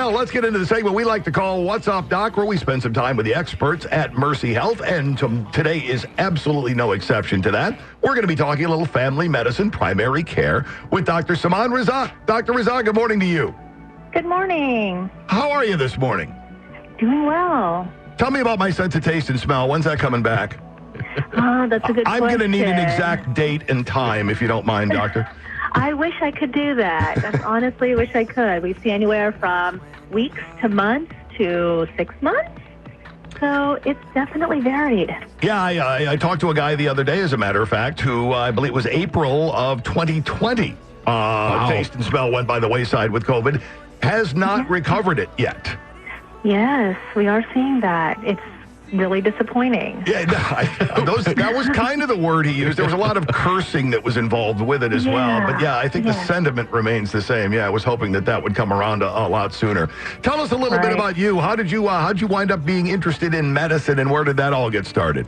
Well, let's get into the segment we like to call What's Up, Doc, where we spend some time with the experts at Mercy Health, and today is absolutely no exception to that. We're going to be talking a little family medicine, primary care, with Dr. Saman Razzak. Dr. Razzak, good morning to you. Good morning. How are you this morning? Doing well. Tell me about my sense of taste and smell. When's that coming back? Oh, that's a good I'm question. going to need an exact date and time, if you don't mind, Doctor. I wish I could do that. I honestly wish I could. We see anywhere from weeks to months to 6 months. So it's definitely varied. Yeah, I talked to a guy the other day, as a matter of fact, who I believe was April of 2020. Wow. Taste and smell went by the wayside with COVID. Has not recovered it yet. Yes, we are seeing that. It's really disappointing. Yeah, that was kind of the word he used. There was a lot of cursing that was involved with it as well. But yeah, I think the sentiment remains the same. Yeah, I was hoping that would come around a lot sooner. Tell us a little bit about you. How'd you wind up being interested in medicine, and where did that all get started?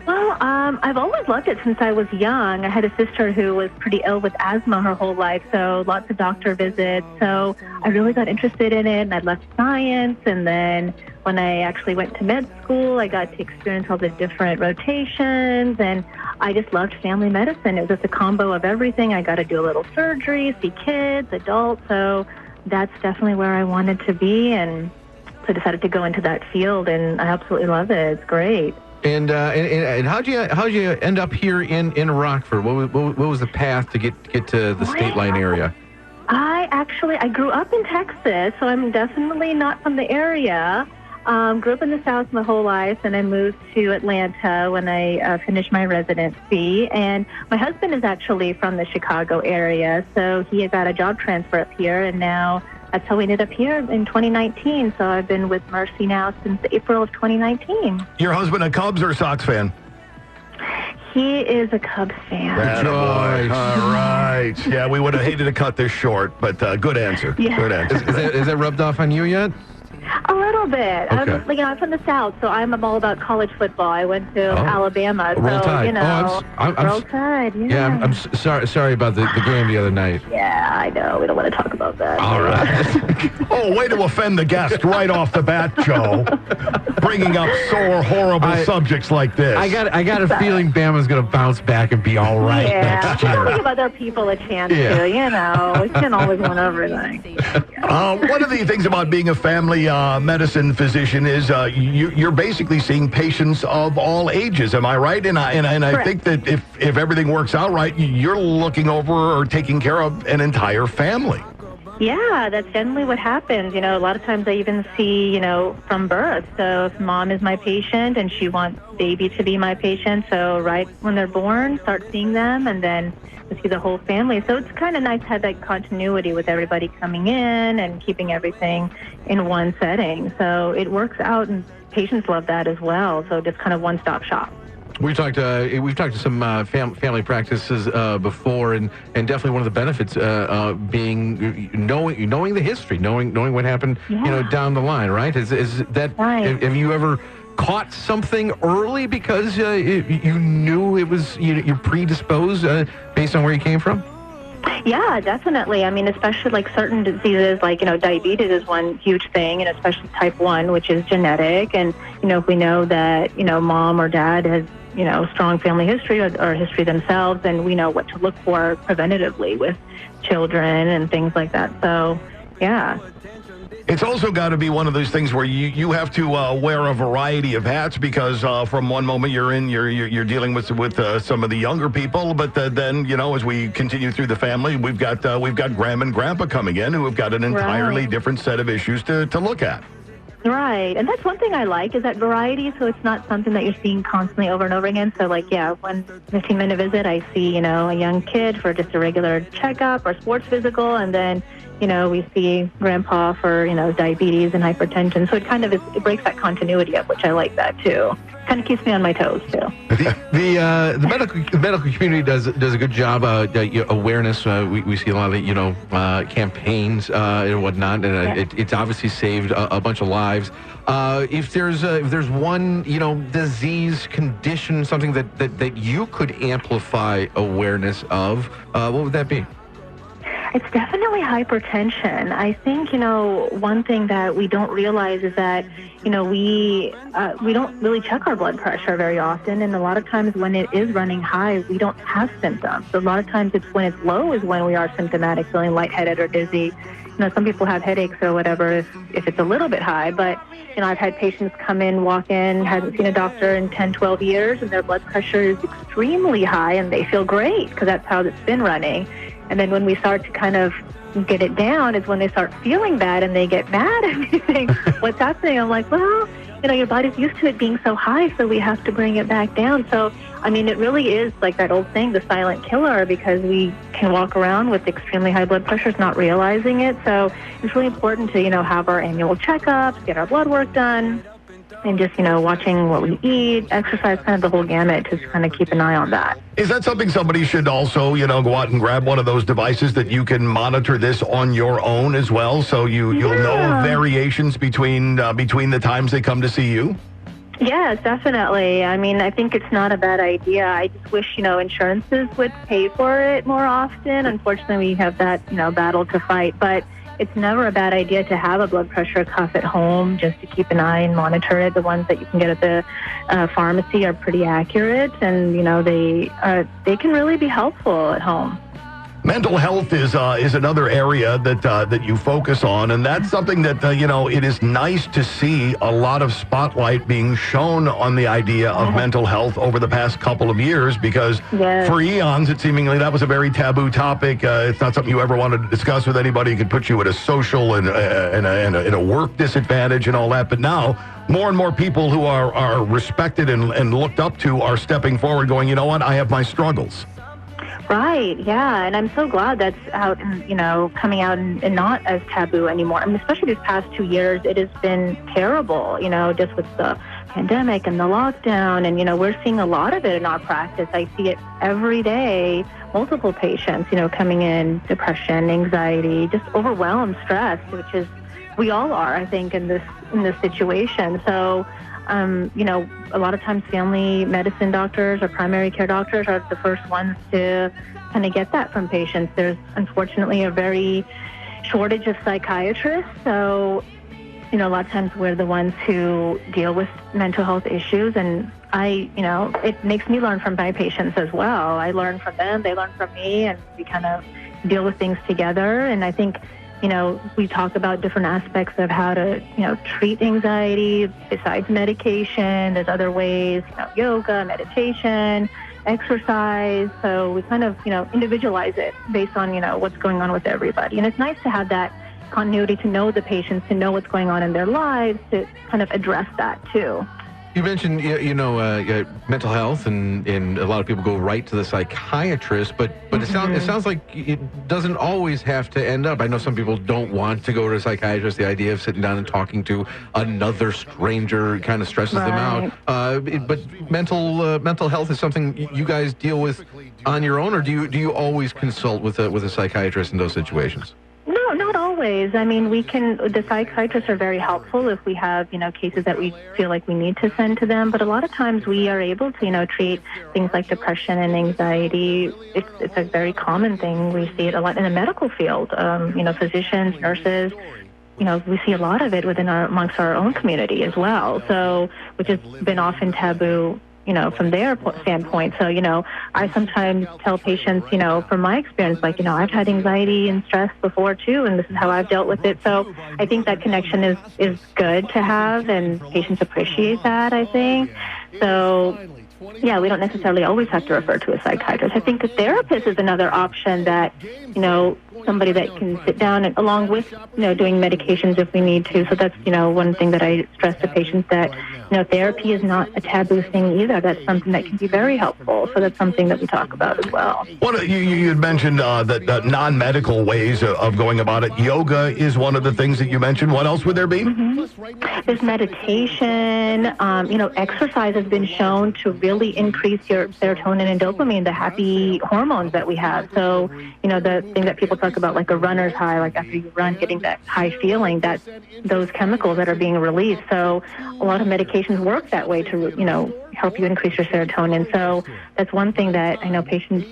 Well, I've always loved it since I was young. I had a sister who was pretty ill with asthma her whole life, so lots of doctor visits. So I really got interested in it, and I left science. And then when I actually went to med school, I got to experience all the different rotations, and I just loved family medicine. It was just a combo of everything. I got to do a little surgery, see kids, adults. So that's definitely where I wanted to be, and so I decided to go into that field, and I absolutely love it. It's great. And how'd you end up here in Rockford? What was the path to get to the state line area? I grew up in Texas, so I'm definitely not from the area. Grew up in the South my whole life, and I moved to Atlanta when I finished my residency. And my husband is actually from the Chicago area, so he got a job transfer up here, and now that's how we ended up here in 2019. So I've been with Mercy now since April of 2019. Your husband a Cubs or Sox fan? He is a Cubs fan. Attaboy. All right. Yeah, we would have hated to cut this short, but good answer. Yeah. Good answer. Is that rubbed off on you yet? A little bit. Okay. I'm from the South, so I'm all about college football. I went to Alabama, Roll so Tide. Roll Tide. Yeah, I'm sorry about the game the other night. Yeah, I know. We don't want to talk about that. All right. Oh, way to offend the guest right off the bat, Joe. Bringing up sore, horrible subjects like this. I got a feeling Bama's going to bounce back and be all right next year. Give other people a chance too. You know, we can't always win everything. One of the things about being a family medicine physician is you're basically seeing patients of all ages. Am I right? And I think that if everything works out right, you're looking over or taking care of an entire family. Yeah, that's generally what happens. You know, a lot of times I even see, from birth. So if mom is my patient and she wants baby to be my patient, so right when they're born, start seeing them, and then to see the whole family. So it's kind of nice to have that continuity with everybody coming in and keeping everything in one setting. So it works out, and patients love that as well. So just kind of one-stop shop. We've talked to some family practices before, and definitely one of the benefits being knowing the history, knowing what happened, down the line, right? Is that right. Have you ever caught something early because you knew it was you're predisposed based on where you came from? Yeah, definitely. I mean, especially like certain diseases, like, diabetes is one huge thing, and especially type 1, which is genetic. And, if we know that, mom or dad has, strong family history or history themselves, then we know what to look for preventatively with children and things like that. So, yeah. It's also got to be one of those things where you have to wear a variety of hats, because from one moment you're dealing with some of the younger people, but then as we continue through the family, we've got Grandma and Grandpa coming in who have got an entirely different set of issues to look at. Right, and that's one thing I like, is that variety, so it's not something that you're seeing constantly over and over again. So, one 15-minute visit, I see, a young kid for just a regular checkup or sports physical, and then, we see Grandpa for, diabetes and hypertension. So it breaks that continuity up, which I like that, too. Kind of keeps me on my toes, too. The medical community does a good job awareness. We see a lot of campaigns and whatnot, and it's obviously saved a bunch of lives. If there's one disease, condition, something that you could amplify awareness of, what would that be? It's definitely hypertension. I think, one thing that we don't realize is that, we don't really check our blood pressure very often. And a lot of times when it is running high, we don't have symptoms. So a lot of times it's when it's low is when we are symptomatic, feeling lightheaded or dizzy. Some people have headaches or whatever if it's a little bit high. But, I've had patients come in, walk in, haven't seen a doctor in 10, 12 years, and their blood pressure is extremely high, and they feel great because that's how it's been running. And then when we start to kind of get it down is when they start feeling bad and they get mad at me saying, what's happening? I'm like, well, your body's used to it being so high, so we have to bring it back down. So, it really is like that old saying, the silent killer, because we can walk around with extremely high blood pressures not realizing it. So it's really important to, have our annual checkups, get our blood work done, and just, watching what we eat, exercise, kind of the whole gamut, to kind of keep an eye on that. Is that something somebody should also, go out and grab one of those devices that you can monitor this on your own as well, so you'll know variations between the times they come to see you? Yes, definitely. I think it's not a bad idea. I just wish, insurances would pay for it more often. Unfortunately, we have that, battle to fight, but it's never a bad idea to have a blood pressure cuff at home just to keep an eye and monitor it. The ones that you can get at the pharmacy are pretty accurate, and they can really be helpful at home. Mental health is another area that you focus on, and that's something that it is nice to see a lot of spotlight being shown on the idea of mental health over the past couple of years, because for eons it seemingly that was a very taboo topic. It's not something you ever wanted to discuss with anybody. It could put you at a social and a work disadvantage and all that. But now more and more people who are respected and looked up to are stepping forward, going, you know what, I have my struggles. Right, yeah, and I'm so glad that's out and, coming out and not as taboo anymore. Especially these past 2 years, it has been terrible, just with the pandemic and the lockdown, and, we're seeing a lot of it in our practice. I see it every day, multiple patients, coming in, depression, anxiety, just overwhelmed, stressed, which is, we all are, I think, in this situation. So, a lot of times family medicine doctors or primary care doctors are the first ones to kind of get that from patients. There's unfortunately a very shortage of psychiatrists. So, a lot of times we're the ones who deal with mental health issues. And it makes me learn from my patients as well. I learn from them, they learn from me, and we kind of deal with things together. And I think, we talk about different aspects of how to, treat anxiety besides medication. There's other ways, yoga, meditation, exercise. So we kind of, individualize it based on, what's going on with everybody. And it's nice to have that continuity, to know the patients, to know what's going on in their lives, to kind of address that too. You mentioned, mental health, and a lot of people go right to the psychiatrist, but it sounds like it doesn't always have to end up. I know some people don't want to go to a psychiatrist. The idea of sitting down and talking to another stranger kind of stresses them out. But mental health is something you guys deal with on your own, or do you always consult with a psychiatrist in those situations? No, not always. The psychiatrists are very helpful if we have, cases that we feel like we need to send to them. But a lot of times we are able to, treat things like depression and anxiety. It's a very common thing. We see it a lot in the medical field. Physicians, nurses, we see a lot of it amongst our own community as well. So, which has been often taboo, from their standpoint. So, I sometimes tell patients, from my experience, like, I've had anxiety and stress before too, and this is how I've dealt with it. So I think that connection is good to have, and patients appreciate that, I think. So, yeah, we don't necessarily always have to refer to a psychiatrist. I think a therapist is another option that, somebody that can sit down and, along with, doing medications if we need to. So that's, one thing that I stress to patients, that, therapy is not a taboo thing either. That's something that can be very helpful. So that's something that we talk about as well. You had mentioned that non-medical ways of going about it. Yoga is one of the things that you mentioned. What else would there be? There's meditation. Exercise has been shown to really increase your serotonin and dopamine, the happy hormones that we have. So, the thing that people talk about, like a runner's high, like after you run, getting that high feeling, that those chemicals that are being released. So a lot of medications work that way to, help you increase your serotonin. So that's one thing that I know patients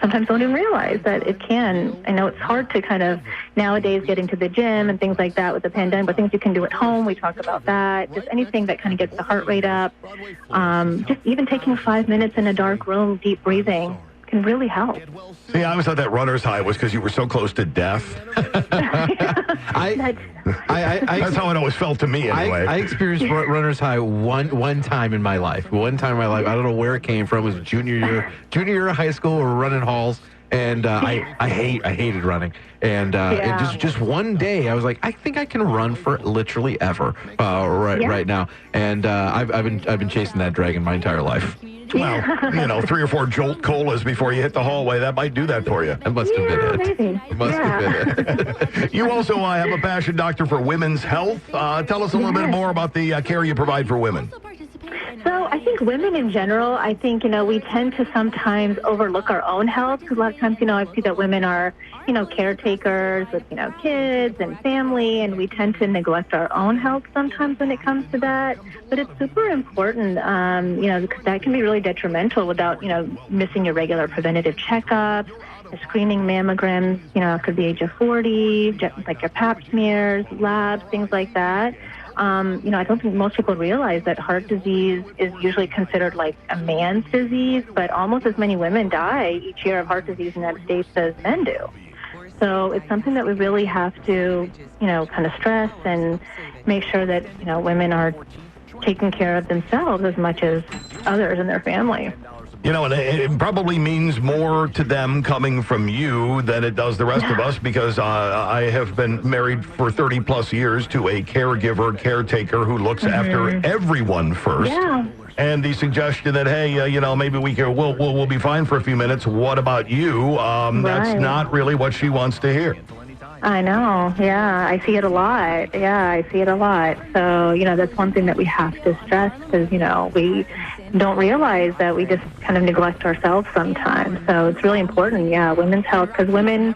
sometimes don't even realize that it can. I know it's hard to kind of nowadays getting to the gym and things like that with the pandemic, but things you can do at home, we talk about that. Just anything that kind of gets the heart rate up. Just even taking 5 minutes in a dark room, deep breathing can really help. See, I always thought that runner's high was because you were so close to death. That's how it always felt to me, anyway. I experienced runner's high one time in my life. One time in my life. I don't know where it came from. It was junior year of high school. We were running halls, and I hated running. And just one day, I was like, I think I can run for literally ever right now. And I've been chasing that dragon my entire life. Well, 3 or 4 Jolt Colas before you hit the hallway, that might do that for you. It must have been it. Maybe. It must have been it. You also have a passion, doctor, for women's health. Tell us a little bit more about the care you provide for women. So I think women in general, I think, we tend to sometimes overlook our own health. Because a lot of times, I see that women are, caretakers with, kids and family, and we tend to neglect our own health sometimes when it comes to that. But it's super important, because that can be really detrimental without, missing your regular preventative checkups, screening mammograms, after the age of 40, like your pap smears, labs, things like that. I don't think most people realize that heart disease is usually considered like a man's disease, but almost as many women die each year of heart disease in the United States as men do. So it's something that we really have to, kind of stress and make sure that, women are taking care of themselves as much as others in their family. And it probably means more to them coming from you than it does the rest of us, because I have been married for 30 plus years to a caretaker who looks after everyone first. Yeah. And the suggestion that, hey, maybe we'll be fine for a few minutes. What about you? That's not really what she wants to hear. I know. Yeah, I see it a lot. So, that's one thing that we have to stress, because, we don't realize that we just kind of neglect ourselves sometimes. So it's really important, women's health, because women,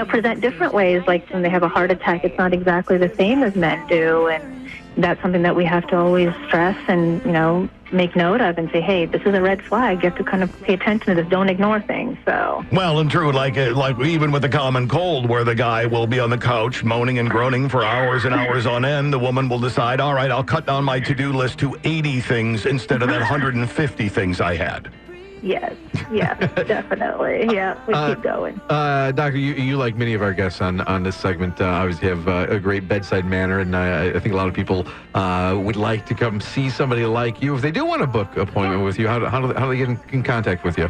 present different ways. Like when they have a heart attack, it's not exactly the same as men do. And that's something that we have to always stress and, make note of and say, hey, this is a red flag. You have to kind of pay attention to this. Don't ignore things. So. Well, and true, like even with the common cold, where the guy will be on the couch moaning and groaning for hours and hours on end, the woman will decide, all right, I'll cut down my to-do list to 80 things instead of that 150 things I had. Yes, definitely. Yeah, we keep going. Doctor, you like many of our guests on this segment, obviously have a great bedside manner, and I think a lot of people would like to come see somebody like you. If they do want to book an appointment with you, how do they get in contact with you?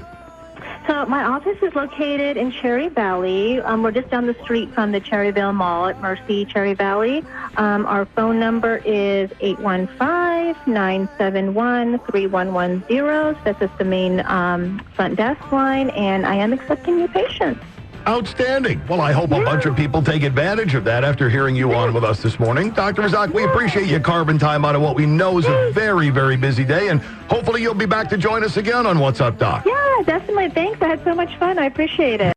So my office is located in Cherry Valley. We're just down the street from the Cherryville Mall at Mercy, Cherry Valley. Our phone number is 815-971-3110. That's just the main front desk line, and I am accepting new patients. Outstanding. Well, I hope a bunch of people take advantage of that after hearing you on with us this morning. Dr. Razzak, we appreciate you carving time out of what we know is a very, very busy day, and hopefully you'll be back to join us again on What's Up, Doc. Yeah, definitely. Thanks. I had so much fun. I appreciate it.